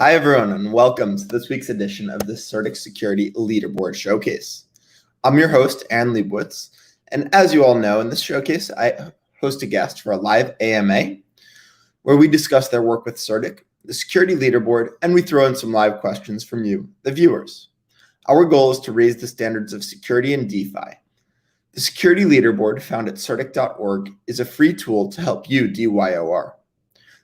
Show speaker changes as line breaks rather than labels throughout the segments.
Hi, everyone, and welcome to this week's edition of the CertiK Security Leaderboard Showcase. I'm your host, Aaron Leibowitz, and as you all know, in this showcase, I host a guest for a live AMA where we discuss their work with CertiK, the security leaderboard, and we throw in some live questions from you, the viewers. Our goal is to raise the standards of security in DeFi. The security leaderboard, found at CertiK.org, is a free tool to help you DYOR.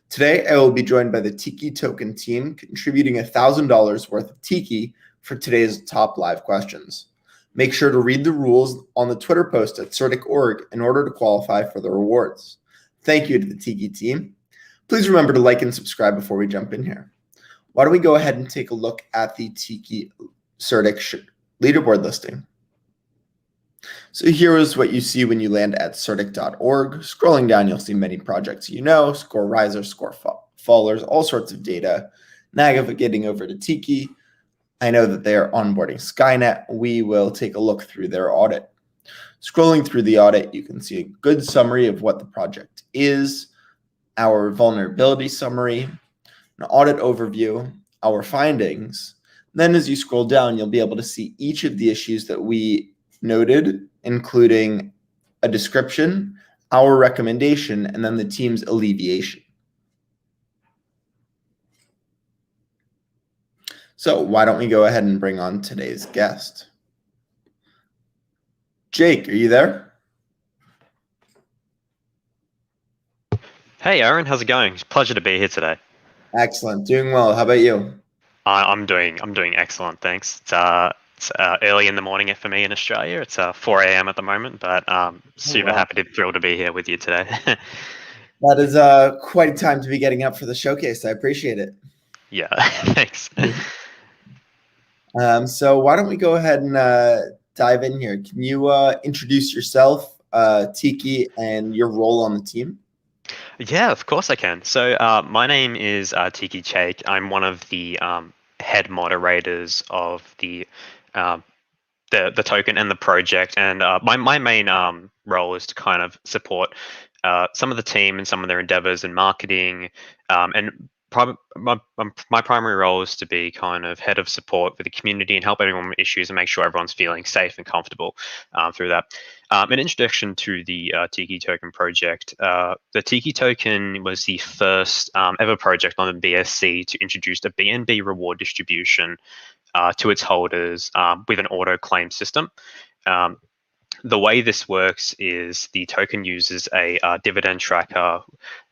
Today, I will be joined by the Tiki token team, contributing $1,000 worth of Tiki for today's top live questions. Make sure to read the rules on the Twitter post at CertiK.org in order to qualify for the rewards. Thank you to the Tiki team. Please remember to like and subscribe before we jump in here. Why don't we go ahead and take a look at the Tiki CertiK leaderboard listing. So here is what you see when you land at CertiK.org. Scrolling down, you'll see many projects you know, score risers, score fallers, all sorts of data. Navigating over to Tiki, I know that they are onboarding Skynet. We will take a look through their audit. Scrolling through the audit, you can see a good summary of what the project is, our vulnerability summary, an audit overview, our findings. Then as you scroll down, you'll be able to see each of the issues that we noted, including a description, our recommendation, and then the team's alleviation. So why don't we go ahead and bring on today's guest? Jake, are you there?
Hey Aaron, how's it going? It's a pleasure to be here today.
Excellent, doing well. How about you?
I'm doing excellent, thanks. It's early in the morning for me in Australia. It's 4 a.m. at the moment, but super happy to thrilled to be here with you today.
That is quite a time to be getting up for the showcase. I appreciate it.
Yeah, thanks.
So why don't we go ahead and dive in here? Can you introduce yourself, Tiki, and your role on the team?
Yeah, of course I can. So my name is Tiki Chake. I'm one of the head moderators of the token and the project, and my main role is to kind of support some of the team and some of their endeavors in marketing, and my primary role is to be kind of head of support for the community and help everyone with issues and make sure everyone's feeling safe and comfortable through that. An introduction to the Tiki token project. The Tiki token was the first ever project on the BSC to introduce a BNB reward distribution to its holders with an auto claim system. The way this works is the token uses a dividend tracker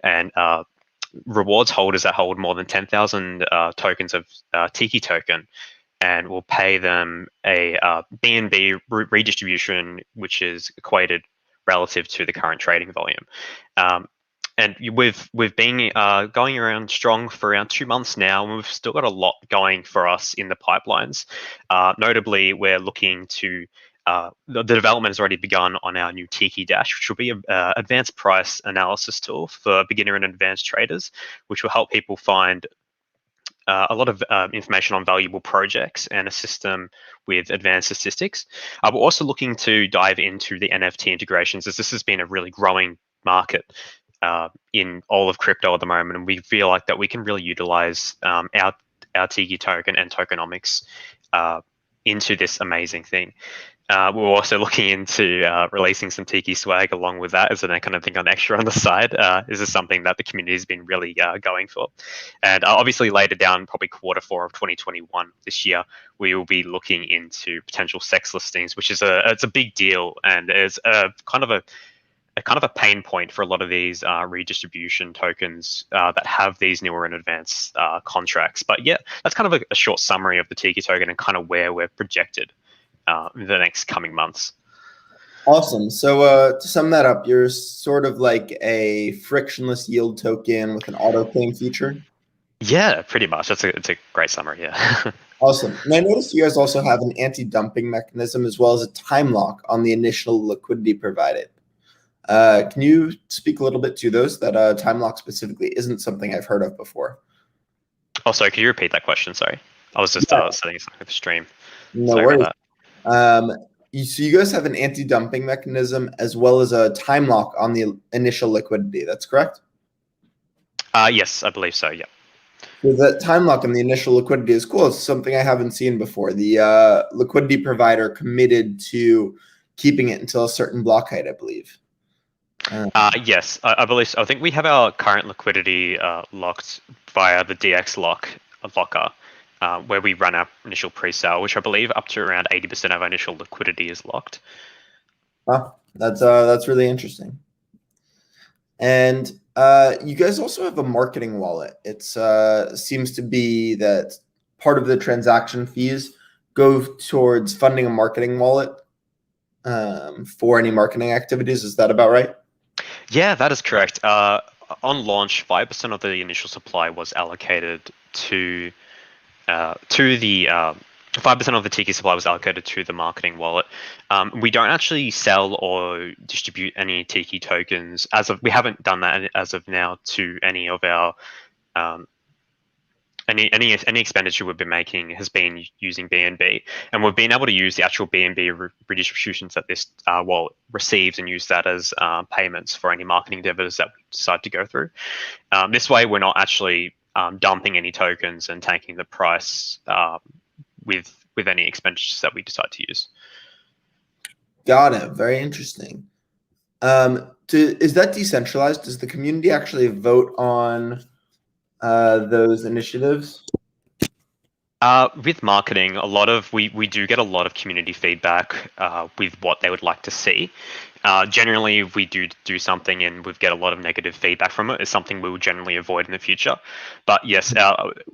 and rewards holders that hold more than 10,000 tokens of Tiki token, and will pay them a BNB redistribution, which is equated relative to the current trading volume. And we've been going around strong for around 2 months now, and we've still got a lot going for us in the pipelines. Notably, we're looking to the development has already begun on our new Tiki Dash, which will be an advanced price analysis tool for beginner and advanced traders, which will help people find a lot of information on valuable projects and assist them with advanced statistics. We're also looking to dive into the NFT integrations, as this has been a really growing market in all of crypto at the moment, and we feel like that we can really utilize our Tiki token and tokenomics into this amazing thing. We're also looking into releasing some Tiki swag along with that as an kind of thing on extra on the side. This is something that the community has been really going for. And obviously later down, probably Q4 of 2021 this year, we will be looking into potential sex listings, which is it's a big deal, and is kind of a pain point for a lot of these redistribution tokens that have these newer and advanced contracts. But yeah, that's kind of a short summary of the Tiki token and kind of where we're projected in the next coming months.
Awesome. So to sum that up, you're sort of like a frictionless yield token with an auto claim feature?
Yeah, pretty much. It's a great summary, yeah.
Awesome. And I noticed you guys also have an anti-dumping mechanism as well as a time lock on the initial liquidity provided. Can you speak a little bit to those? That time lock specifically isn't something I've heard of before.
Oh, sorry, could you repeat that question? Sorry. I was just setting something with the stream.
No worries. So you guys have an anti-dumping mechanism as well as a time lock on the initial liquidity. That's correct?
Yes, I believe so. Yeah.
So that time lock and the initial liquidity is cool. It's something I haven't seen before. The liquidity provider committed to keeping it until a certain block height, I believe.
Yes, I believe so. I think we have our current liquidity locked via the DX locker, where we run our initial pre-sale, which I believe up to around 80% of our initial liquidity is locked.
That's really interesting. And you guys also have a marketing wallet. It seems to be that part of the transaction fees go towards funding a marketing wallet for any marketing activities. Is that about right?
Yeah, that is correct. On launch, 5% of the initial supply was allocated to the 5% of the Tiki supply was allocated to the marketing wallet. We don't actually sell or distribute any Tiki tokens we haven't done that as of now to any of our any expenditure we've been making has been using BNB, and we've been able to use the actual BNB redistributions that this wallet receives and use that as payments for any marketing endeavors that we decide to go through. This way, we're not actually dumping any tokens and taking the price with any expenditures that we decide to use.
Got it. Very interesting. Is that decentralized? Does the community actually vote on those initiatives?
With marketing, we do get a lot of community feedback with what they would like to see. Generally, if we do something and we get a lot of negative feedback from it, it's something we will generally avoid in the future. But yes,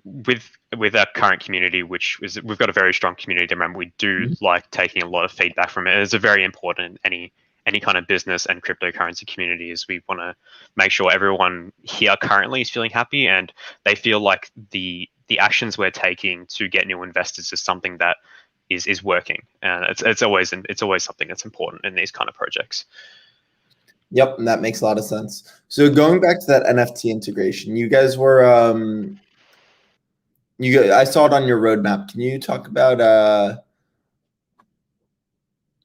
with our current community, we've got a very strong community. Remember, we do like taking a lot of feedback from it. It's a very important any kind of business and cryptocurrency communities. We want to make sure everyone here currently is feeling happy and they feel like the actions we're taking to get new investors is something that is working, and it's always something that's important in these kind of projects.
Yep, and that makes a lot of sense. So going back to that NFT integration, you guys were I saw it on your roadmap. Can you talk about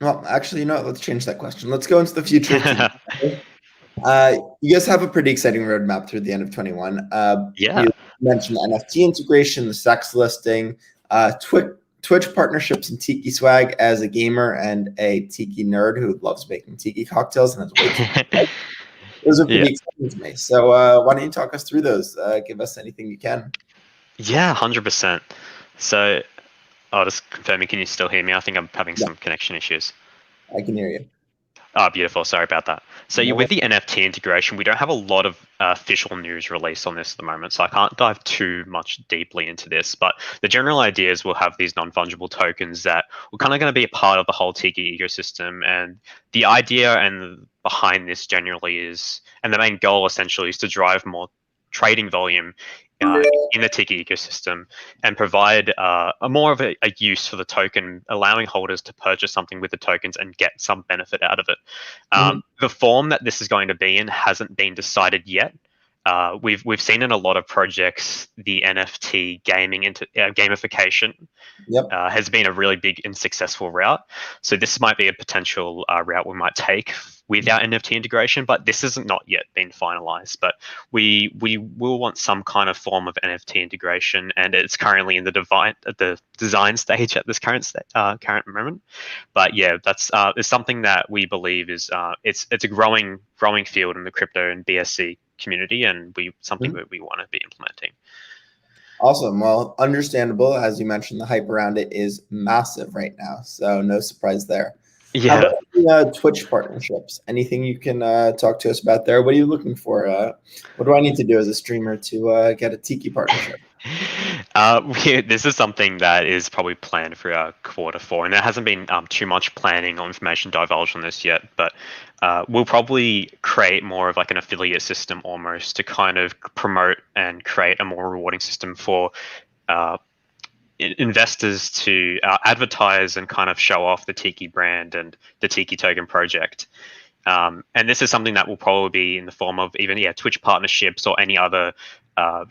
well, actually, let's change that question. Let's go into the future. You guys have a pretty exciting roadmap through the end of 21.
Yeah.
You mentioned NFT integration, the sex listing, Twitch partnerships, and Tiki swag. As a gamer and a Tiki nerd who loves making Tiki cocktails and has way too much, those are pretty exciting to me. So why don't you talk us through those? Give us anything you can.
Yeah, 100%. So I'll just confirm, can you still hear me? I think I'm having some connection issues.
I can hear you.
Oh, beautiful. Sorry about that. So with the NFT integration, we don't have a lot of official news released on this at the moment, so I can't dive too much deeply into this. But the general idea is we'll have these non-fungible tokens that are kind of going to be a part of the whole Tiki ecosystem. And the idea and behind this generally is, and the main goal essentially is to drive more trading volume in the Tiki ecosystem and provide more of a use for the token, allowing holders to purchase something with the tokens and get some benefit out of it. The form that this is going to be in hasn't been decided yet. We've seen in a lot of projects the NFT gaming into gamification has been a really big and successful route. So this might be a potential route we might take with our NFT integration, but this hasn't not yet been finalized. But we will want some kind of form of NFT integration, and it's currently in the design stage at this current moment. But yeah, that's is something that we believe is it's a growing field in the crypto and BSC community, and something that we want to be implementing.
Awesome. Well, understandable. As you mentioned, the hype around it is massive right now, so no surprise there.
Yeah.
How about the Twitch partnerships? Anything you can talk to us about there? What are you looking for? What do I need to do as a streamer to get a Tiki partnership?
This is something that is probably planned for Q4, and there hasn't been too much planning or information divulged on this yet. But we'll probably create more of like an affiliate system almost to kind of promote and create a more rewarding system for investors to advertise and kind of show off the Tiki brand and the Tiki token project. And this is something that will probably be in the form of even Twitch partnerships or any other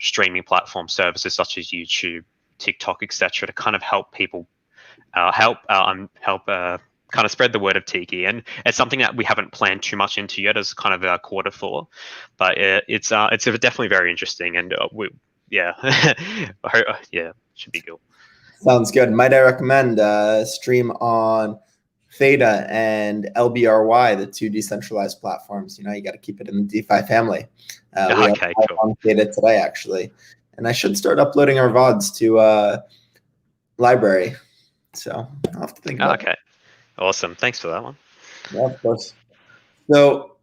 streaming platform services such as YouTube, TikTok, etc., to kind of help people help kind of spread the word of Tiki. And it's something that we haven't planned too much into yet as kind of our Q4, but it's definitely very interesting, and yeah, yeah, should be cool.
Sounds good. Might I recommend stream on Theta and LBRY, the two decentralized platforms. You got to keep it in the DeFi family. We have
Okay, cool.
on Theta today, actually. And I should start uploading our VODs to library. So I'll have to think about it.
Okay, awesome. Thanks for that one.
Yeah, of course. So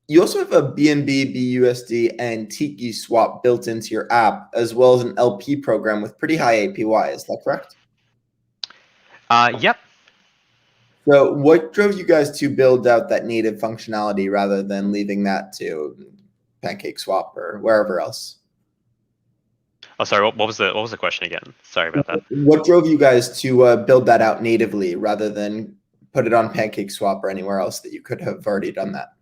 you also have a BNB, BUSD, and Tiki swap built into your app, as well as an LP program with pretty high APY. Is that correct?
Yep.
So what drove you guys to build out that native functionality rather than leaving that to PancakeSwap or wherever else?
Oh, sorry. What was the question again? Sorry about that.
What drove you guys to build that out natively rather than put it on PancakeSwap or anywhere else that you could have already done that?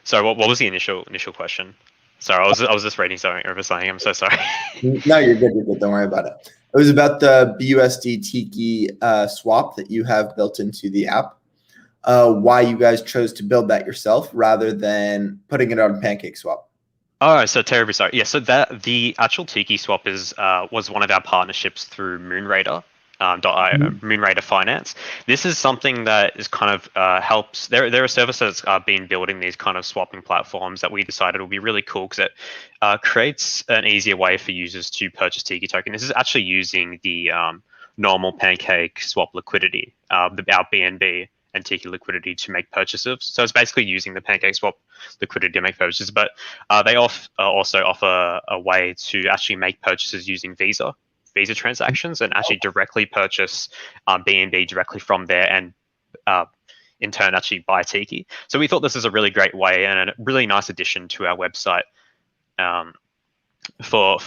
Sorry, what was the initial question? Sorry, I was just reading something over something. I'm so sorry.
No, you're good. You're good. Don't worry about it. It was about the BUSD Tiki swap that you have built into the app. Why you guys chose to build that yourself rather than putting it on PancakeSwap.
Oh, so terribly sorry. Yeah, so that the actual Tiki swap was one of our partnerships through Moonrader. Moonrader Finance. This is something that is kind of helps. There are services that have been building these kind of swapping platforms that we decided would be really cool because it creates an easier way for users to purchase Tiki token. This is actually using the normal Pancake swap liquidity, our BNB and Tiki liquidity to make purchases. So it's basically using the Pancake swap liquidity to make purchases, but they also offer a way to actually make purchases using Visa transactions and actually directly purchase BNB directly from there and in turn actually buy Tiki. So we thought this is a really great way and a really nice addition to our website for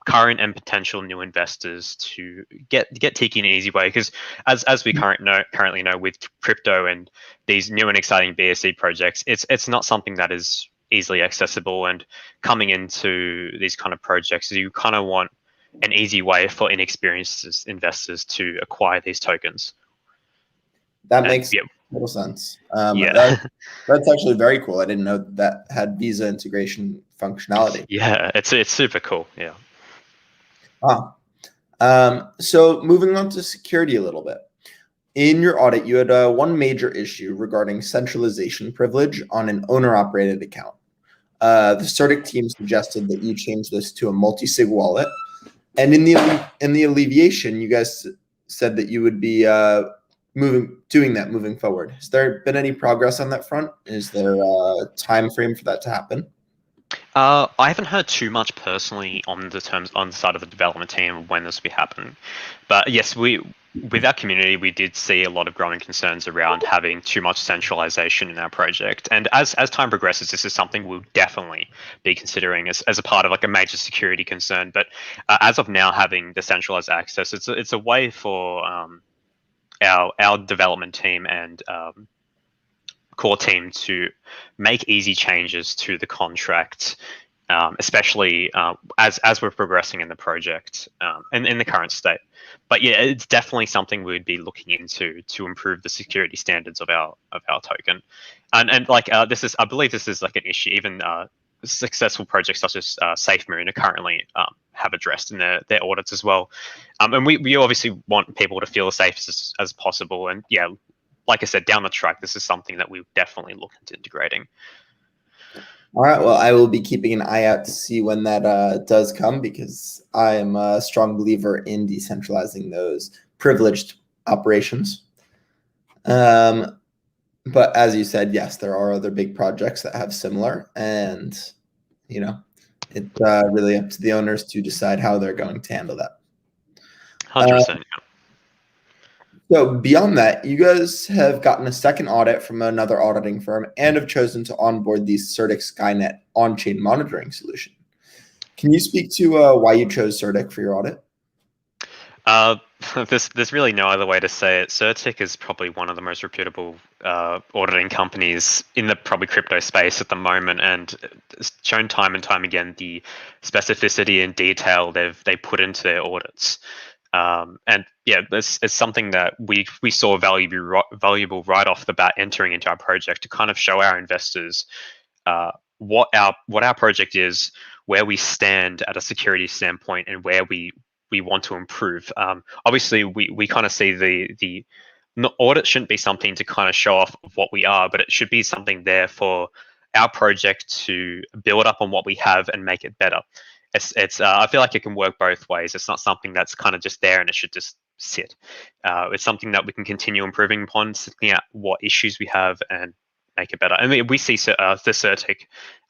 current and potential new investors to get Tiki in an easy way. Because as we currently know with crypto and these new and exciting BSC projects, it's not something that is easily accessible. And coming into these kind of projects, you kind of want an easy way for inexperienced investors to acquire these tokens.
That makes total sense.
Yeah,
that's actually very cool. I didn't know that had Visa integration functionality.
yeah, it's super cool. Yeah.
So moving on to security a little bit. In your audit, you had one major issue regarding centralization privilege on an owner-operated account. The CertiK team suggested that you change this to a multi-sig wallet. And in the alleviation, you guys said that you would be doing that moving forward. Has there been any progress on that front? Is there a time frame for that to happen?
I haven't heard too much personally on the side of the development team when this will be happening, but yes, with our community, we did see a lot of growing concerns around having too much centralization in our project. And as time progresses, this is something we'll definitely be considering as a part of like a major security concern. But as of now, having decentralized access, it's a way for our development team and core team to make easy changes to the contract, especially as we're progressing in the project and in the current state. But yeah, it's definitely something we'd be looking into to improve the security standards of our token. And like I believe this is like an issue even successful projects such as SafeMoon are currently have addressed in their audits as well. And we obviously want people to feel as safe as possible. And yeah, like I said, down the track, this is something that we definitely look into integrating.
All right. Well, I will be keeping an eye out to see when that does come, because I am a strong believer in decentralizing those privileged operations. But as you said, yes, there are other big projects that have similar, and it's really up to the owners to decide how they're going to handle that.
100%.
So beyond that, you guys have gotten a second audit from another auditing firm and have chosen to onboard the CertiK Skynet on-chain monitoring solution. Can you speak to why you chose CertiK for your audit?
There's really no other way to say it. CertiK is probably one of the most reputable auditing companies in the probably crypto space at the moment, and it's shown time and time again the specificity and detail they put into their audits. And yeah, it's something that we saw valuable right off the bat entering into our project to kind of show our investors what our project is, where we stand at a security standpoint and where we want to improve. Obviously, we kind of see the audit shouldn't be something to kind of show off of what we are, but it should be something there for our project to build up on what we have and make it better. It's I feel like it can work both ways. It's not something that's kind of just there and it should just sit. It's something that we can continue improving upon, looking at what issues we have and make it better. I mean, we see the CertiK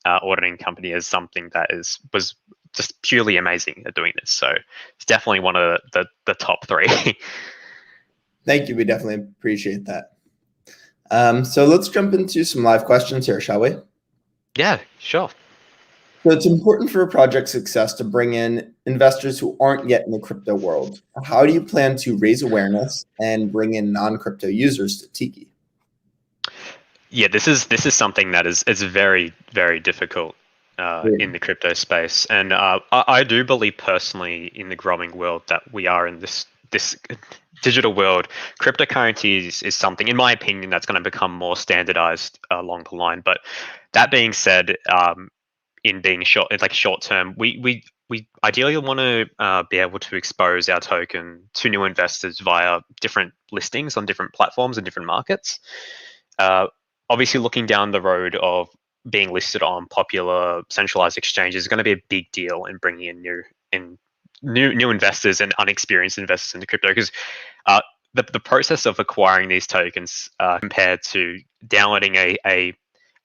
auditing company as something that was just purely amazing at doing this. So it's definitely one of the top three.
Thank you. We definitely appreciate that. So let's jump into some live questions here, shall we?
Yeah, sure.
So it's important for a project's success to bring in investors who aren't yet in the crypto world. How do you plan to raise awareness and bring in non-crypto users to Tiki?
Yeah, this is something that is very, very difficult in the crypto space, and I do believe personally in the growing world that we are in this digital world. Cryptocurrency is something, in my opinion, that's going to become more standardized along the line. But that being said, in being short term, we ideally want to be able to expose our token to new investors via different listings on different platforms and different markets. Obviously, looking down the road of being listed on popular centralized exchanges is going to be a big deal in bringing in new investors and unexperienced investors into crypto, because the process of acquiring these tokens compared to downloading a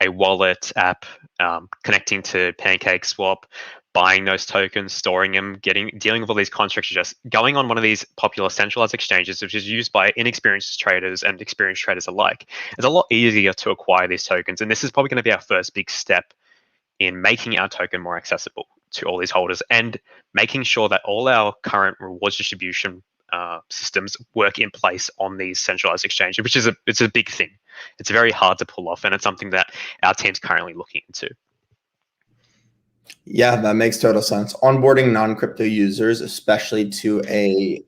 wallet app, connecting to PancakeSwap, buying those tokens, storing them, dealing with all these contracts, just going on one of these popular centralized exchanges, which is used by inexperienced traders and experienced traders alike. It's a lot easier to acquire these tokens, and this is probably going to be our first big step in making our token more accessible to all these holders and making sure that all our current rewards distribution systems work in place on these centralized exchanges, which is it's a big thing. It's very hard to pull off, and it's something that our team's currently looking into.
Yeah, that makes total sense. Onboarding non-crypto users, especially to a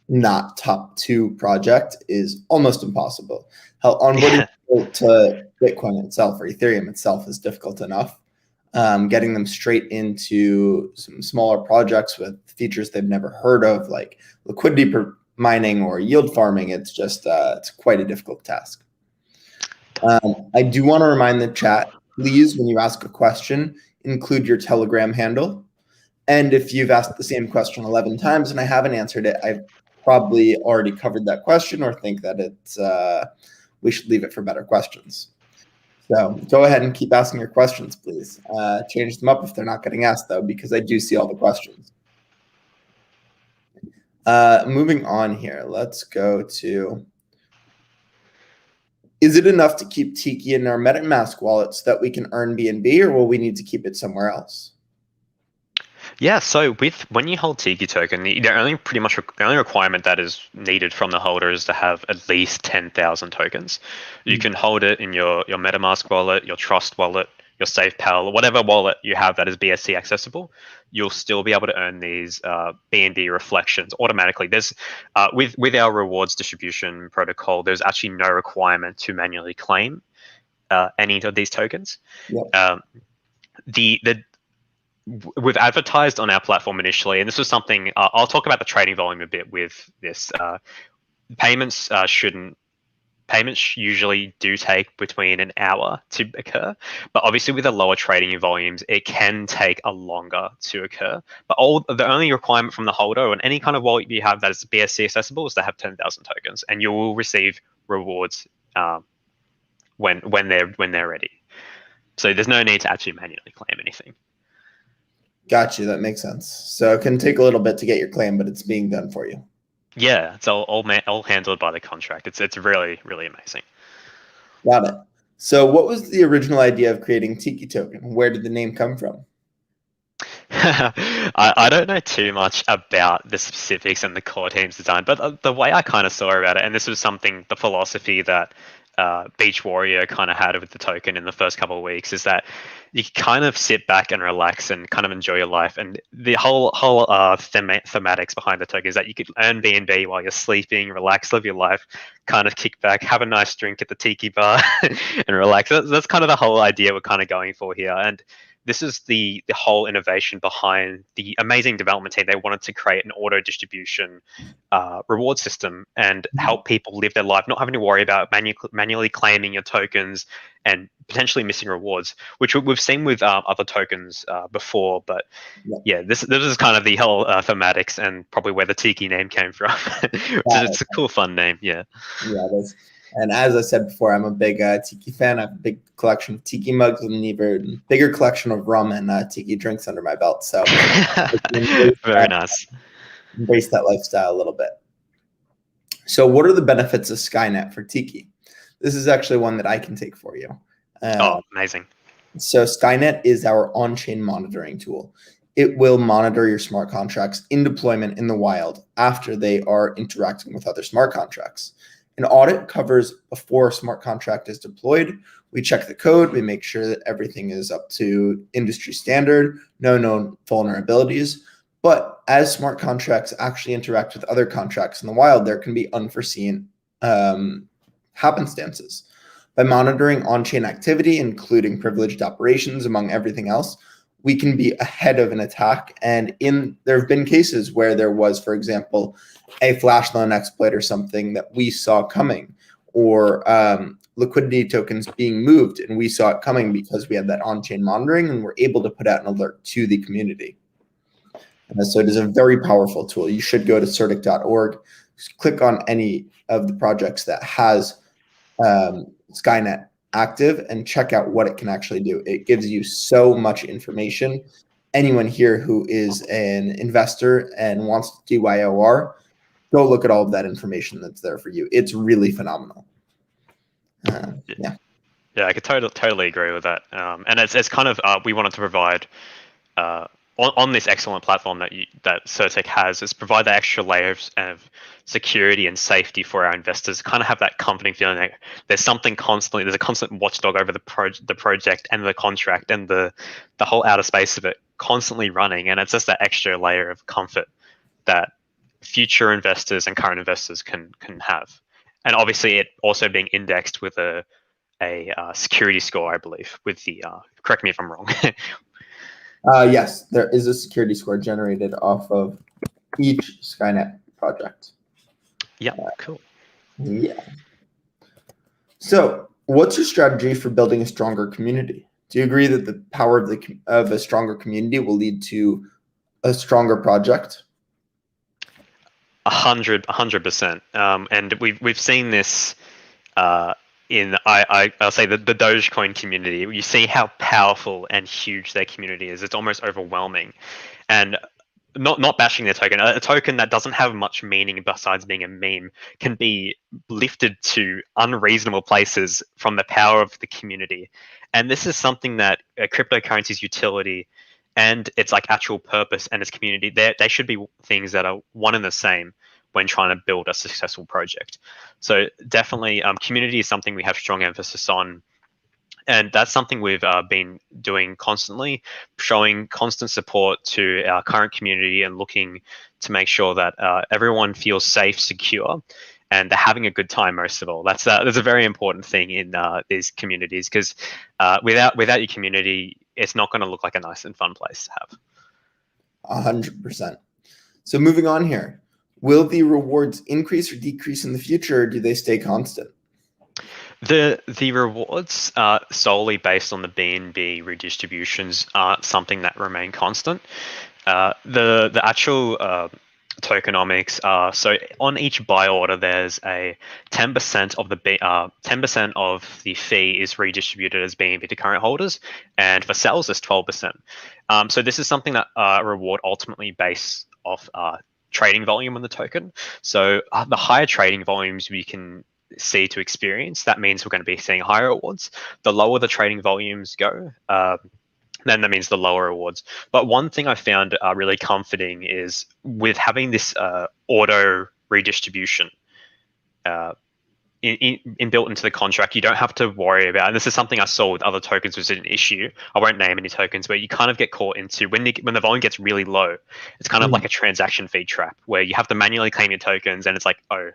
not top 2 project, is almost impossible. Hell, onboarding to Bitcoin itself or Ethereum itself is difficult enough. Getting them straight into some smaller projects with features they've never heard of, like liquidity mining or yield farming, it's just it's quite a difficult task. I do want to remind the chat, please, when you ask a question, include your Telegram handle. And if you've asked the same question 11 times and I haven't answered it, I've probably already covered that question or think that it's we should leave it for better questions. So go ahead and keep asking your questions, please. Change them up if they're not getting asked, though, because I do see all the questions. Moving on here, let's go to, is it enough to keep Tiki in our MetaMask wallet so that we can earn BNB, or will we need to keep it somewhere else?
Yeah, so when you hold Tiki token, the only requirement that is needed from the holder is to have at least 10,000 tokens. You can hold it in your MetaMask wallet, your Trust wallet, your SafePal, whatever wallet you have that is BSC accessible. You'll still be able to earn these BNB reflections automatically. There's with our rewards distribution protocol, there's actually no requirement to manually claim any of these tokens. Yep. We've advertised on our platform initially, and this was something I'll talk about the trading volume a bit with this. Payments usually do take between an hour to occur, but obviously with the lower trading volumes, it can take a longer to occur. But the only requirement from the holder on any kind of wallet you have that is BSC accessible is to have 10,000 tokens, and you will receive rewards when they're ready. So there's no need to actually manually claim anything.
Got you. That makes sense. So it can take a little bit to get your claim, but it's being done for you.
Yeah, it's all handled by the contract. It's really, really amazing.
Got it. So what was the original idea of creating Tiki token? Where did the name come from?
I don't know too much about the specifics and the core team's design, but the way I kind of saw about it, and this was the philosophy that Beach Warrior kind of had with the token in the first couple of weeks, is that you kind of sit back and relax and kind of enjoy your life. And the whole thematics behind the token is that you could earn BNB while you're sleeping, relax, live your life, kind of kick back, have a nice drink at the Tiki bar and relax. That's kind of the whole idea we're kind of going for here. And this is the whole innovation behind the amazing development team. They wanted to create an auto distribution reward system and help people live their life, not having to worry about manually claiming your tokens and potentially missing rewards, which we've seen with other tokens before. But yeah, this is kind of the whole thematics and probably where the Tiki name came from. It's a cool, fun name. Yeah.
Yeah, it is. And as I said before, I'm a big Tiki fan. I have a big collection of Tiki mugs and an even bigger collection of rum and Tiki drinks under my belt. So
very nice.
Embrace that lifestyle a little bit. So what are the benefits of Skynet for Tiki? This is actually one that I can take for you.
Amazing.
So Skynet is our on-chain monitoring tool. It will monitor your smart contracts in deployment in the wild after they are interacting with other smart contracts. An audit covers before a smart contract is deployed. We check the code. We make sure that everything is up to industry standard, no known vulnerabilities. But as smart contracts actually interact with other contracts in the wild, there can be unforeseen happenstances. By monitoring on-chain activity, including privileged operations, among everything else, we can be ahead of an attack. And there have been cases where there was, for example, a flash loan exploit or something that we saw coming, or liquidity tokens being moved, and we saw it coming because we had that on-chain monitoring and were able to put out an alert to the community. And so it is a very powerful tool. You should go to CertiK.org, click on any of the projects that has Skynet active and check out what it can actually do. It gives you so much information. Anyone here who is an investor and wants to do YOR, go look at all of that information that's there for you. It's really phenomenal. Yeah,
I could totally agree with that. And it's kind of we wanted to provide on this excellent platform that CertiK has, is provide the extra layers of security and safety for our investors. Kind of have that comforting feeling that there's a constant watchdog over the project and the contract and the whole outer space of it constantly running, and it's just that extra layer of comfort that future investors and current investors can have. And obviously, it also being indexed with a security score, I believe. With the correct me if I'm wrong.
Yes, there is a security score generated off of each Skynet project.
Yeah, cool.
Yeah. So, what's your strategy for building a stronger community? Do you agree that the power of a stronger community will lead to a stronger project?
100%. And we've seen this in I'll say the Dogecoin community. You see how powerful and huge their community is. It's almost overwhelming, and not bashing their token. A token that doesn't have much meaning besides being a meme can be lifted to unreasonable places from the power of the community. And this is something that cryptocurrency's utility and its like actual purpose and its community, they should be things that are one and the same when trying to build a successful project. So definitely community is something we have strong emphasis on. And that's something we've been doing constantly, showing constant support to our current community and looking to make sure that everyone feels safe, secure, and they're having a good time most of all. That's a very important thing in these communities, because without your community, it's not going to look like a nice and fun place to have.
100%. So moving on here. Will the rewards increase or decrease in the future, or do they stay constant?
The rewards solely based on the BNB redistributions aren't something that remain constant. The actual tokenomics are, so on each buy order there's a 10% of the 10% of the fee is redistributed as BNB to current holders, and for sales it's 12%. So this is something that reward ultimately based off trading volume on the token. So the higher trading volumes we can see to experience, that means we're going to be seeing higher rewards. The lower the trading volumes go, then that means the lower rewards. But one thing I found really comforting is with having this auto redistribution built into the contract, you don't have to worry about, and this is something I saw with other tokens was an issue. I won't name any tokens, but you kind of get caught into when the volume gets really low, it's kind of like a transaction fee trap where you have to manually claim your tokens, and it's like, oh,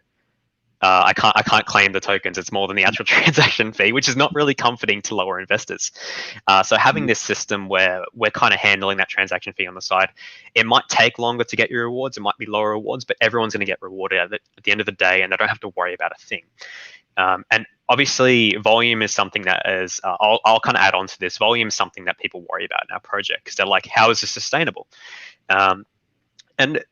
I can't claim the tokens. It's more than the actual transaction fee, which is not really comforting to lower investors. So having this system where we're kind of handling that transaction fee on the side, it might take longer to get your rewards. It might be lower rewards, but everyone's going to get rewarded at the end of the day, and they don't have to worry about a thing. And obviously, volume is something that is, I'll kind of add on to this. Volume is something that people worry about in our project because they're like, how is this sustainable? And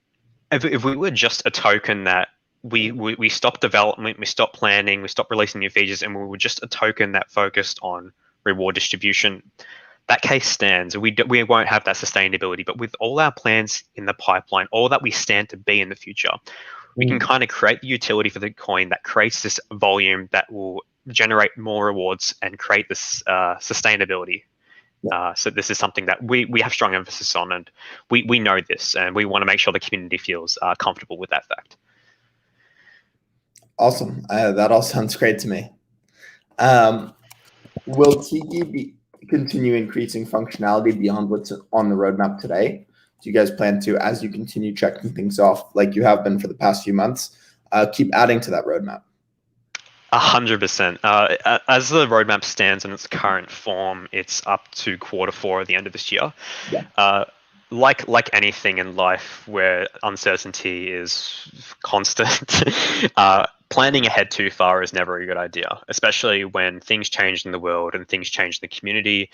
if we were just a token that we stop development, we stop planning, we stop releasing new features, and we were just a token that focused on reward distribution, that case stands. We won't have that sustainability. But with all our plans in the pipeline, all that we stand to be in the future, we can kind of create the utility for the coin that creates this volume that will generate more rewards and create this sustainability. So this is something that we have strong emphasis on, and we know this, and we want to make sure the community feels comfortable with that fact.
Awesome. That all sounds great to me. Will Tiki continue increasing functionality beyond what's on the roadmap today? Do you guys plan to, as you continue checking things off like you have been for the past few months, keep adding to that roadmap?
100%. As the roadmap stands in its current form, it's up to Q4 at the end of this year.
Yeah.
Like anything in life where uncertainty is constant, planning ahead too far is never a good idea, especially when things change in the world and things change in the community,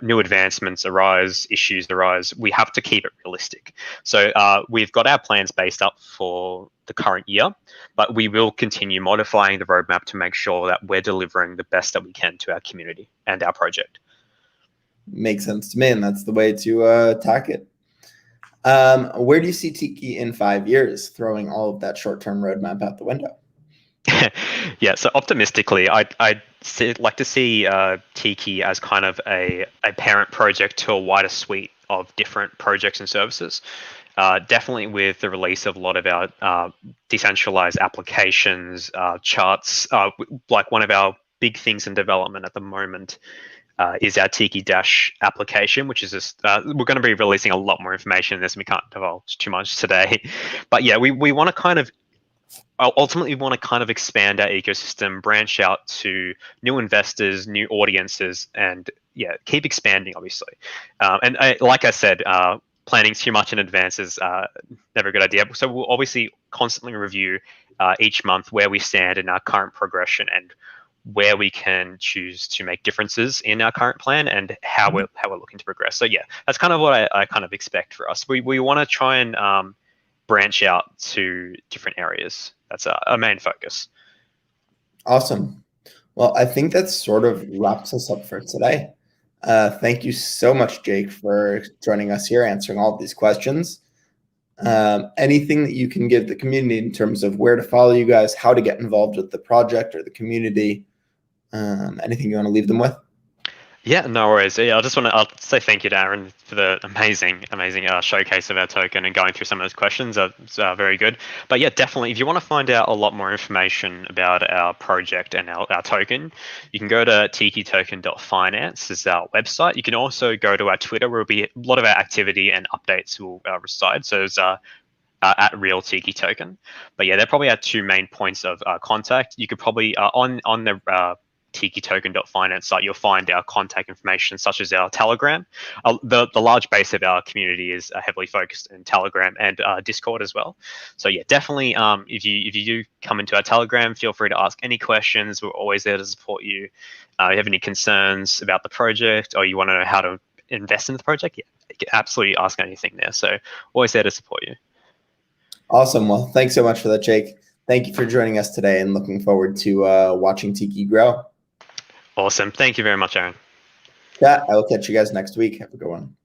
new advancements arise, issues arise. We have to keep it realistic. So we've got our plans based up for the current year, but we will continue modifying the roadmap to make sure that we're delivering the best that we can to our community and our project.
Makes sense to me, and that's the way to attack it. Where do you see Tiki in 5 years, throwing all of that short-term roadmap out the window?
Yeah, so optimistically, I'd like to see Tiki as kind of a parent project to a wider suite of different projects and services. Definitely with the release of a lot of our decentralized applications, charts, like one of our big things in development at the moment is our Tiki Dash application, which is just, we're going to be releasing a lot more information in this, and we can't divulge too much today. But yeah, we want to kind of ultimately want to kind of expand our ecosystem, branch out to new investors, new audiences, and yeah, keep expanding, obviously. And like I said, planning too much in advance is never a good idea. So we'll obviously constantly review each month where we stand in our current progression and where we can choose to make differences in our current plan and how we're looking to progress. So yeah, that's kind of what I kind of expect for us. We want to try and branch out to different areas. That's a main focus.
Awesome. Well, I think that sort of wraps us up for today. Thank you so much, Jake, for joining us here, answering all of these questions. Anything that you can give the community in terms of where to follow you guys, how to get involved with the project or the community, anything you want to leave them with?
Yeah, no worries. Yeah, I'll say thank you to Aaron for the amazing showcase of our token and going through some of those questions. It's very good. But yeah, definitely, if you want to find out a lot more information about our project and our token, you can go to tikitoken.finance is our website. You can also go to our Twitter, where will be a lot of our activity and updates will reside. So it's at Real Tiki Token. But yeah, they're probably our two main points of contact. You could probably on the tikitoken.finance site, you'll find our contact information, such as our Telegram. The large base of our community is heavily focused in Telegram and Discord as well. So yeah, definitely, if you do come into our Telegram, feel free to ask any questions. We're always there to support you. If you have any concerns about the project, or you want to know how to invest in the project, yeah, you can absolutely ask anything there. So always there to support you.
Awesome. Well, thanks so much for that, Jake. Thank you for joining us today, and looking forward to watching Tiki grow.
Awesome. Thank you very much, Aaron.
Yeah, I will catch you guys next week. Have a good one.